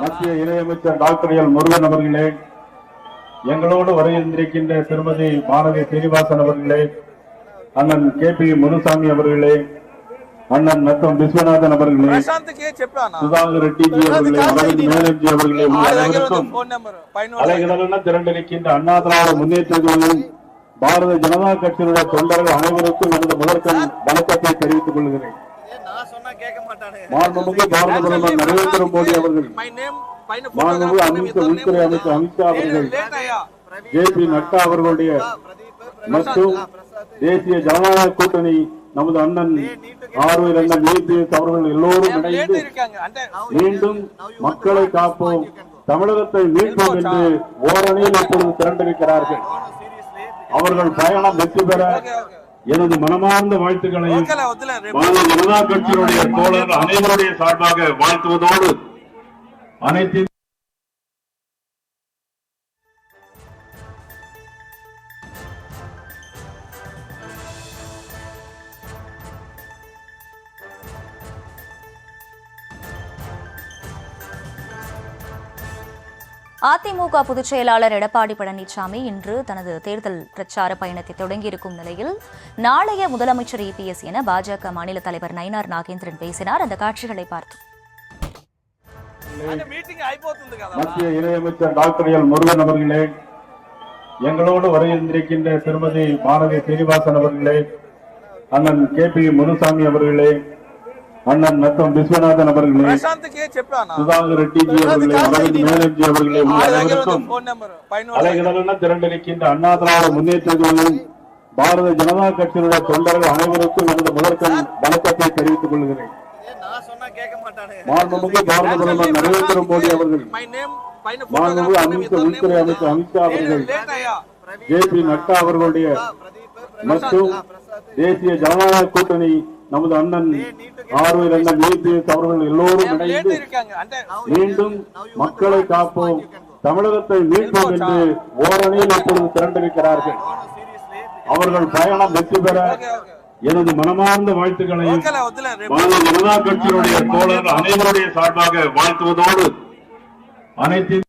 மத்திய இணையமைச்சர் doctor L Murugan அவர்களே, எங்களோடு வருகின்றிருக்கின்ற திருமதி பாரதி சீனிவாசன் அவர்களே, அண்ணன் KP முனுசாமி அவர்களே, அண்ணன் நத்தம் விஸ்வநாதன் அவர்களே, சுதாகர் ரெட்டிஜி அவர்களே, அரவிந்த் மேனன்ஜி அவர்களே, அனைவருக்கும் அலைகளென திரண்டிருக்கின்ற அண்ணா திராவிட முன்னேற்ற கழகம் பாரத ஜனதா கட்சியினுடைய தொண்டர்கள் அனைவருக்கும் எனது முதற்கண் வணக்கத்தை தெரிவித்துக் கொள்கிறேன். மாண்புமிகு பாரத பிரதமர் நரேந்திர மோடி அவர்கள், மாண்புமிகு உள்துறை அமைச்சர் அமித்ஷா அவர்கள், JP நட்டா அவர்களுடைய மற்றும் தேசிய ஜனநாயக கூட்டணி நமது அண்ணன் ஆர்வீர் அண்ணன் EPS அவர்கள் எல்லோரும் இணைந்து மீண்டும் மக்களை காப்போம், தமிழகத்தை மீட்போம் என்று ஓரணியில் இப்பொழுது திரண்டிருக்கிறார்கள். அவர்கள் பயணம் வெற்றி பெற எனது மனமார்ந்த வாழ்த்துக்களையும் பாரதிய ஜனதா கட்சியினுடைய தோழர்கள் அனைவருடைய சார்பாக வாழ்த்துவதோடு அனைத்து அதிமுக பொதுச் செயலாளர் எடப்பாடி பழனிசாமி இன்று தனது தேர்தல் பிரச்சார பயணத்தை தொடங்கியிருக்கும் நிலையில் நாளைய முதலமைச்சர் EPS என பாஜக மாநில தலைவர் நயினார் நாகேந்திரன் பேசினார். அந்த காட்சிகளை பார்த்தோம். மத்திய இணையமைச்சர் டாக்டர் எல் முருகன் அவர்களே, எங்களோடு வருகின்றிருக்கின்ற திருமதி பாரதி சீனிவாசன் அவர்களே, அண்ணன் KP முனுசாமி அவர்களே, அண்ணன் நத்தம் விஸ்வநாதன் அவர்களே, சுதாகர் ரெட்டிஜி அவர்களே, அரவிந்த் மேனன்ஜி அவர்களே, அனைவருக்கும் அலைகளென திரண்டிருக்கின்ற அண்ணா திராவிட முன்னேற்ற கழகம் பாரத ஜனதா கட்சியினுடைய தொண்டர்கள் அனைவருக்கும் எனது முதற்கண் வணக்கத்தை தெரிவித்துக் கொள்கிறேன். மாண்புமிகு பாரத பிரதமர் நரேந்திர மோடி அவர்கள், மாண்புமிகு உள்துறை அமைச்சர் அமித்ஷா அவர்கள், JP நட்டா அவர்களுடைய மற்றும் தேசிய ஜனநாயக கூட்டணி நமது அண்ணன் ஆர்வீர் அண்ணன் EPS அவர்கள் எல்லோரும் இணைந்து மீண்டும் மக்களை காப்போம், தமிழகத்தை மீட்போம் என்று ஓரணியில் இப்பொழுது திரண்டிருக்கிறார்கள். அவர்கள் பயணம் வெற்றி பெற எனது மனமார்ந்த வாழ்த்துக்களையும் பாரதிய ஜனதா கட்சியினுடைய தோழர்கள் அனைவருடைய சார்பாக வாழ்த்துவதோடு அனைத்து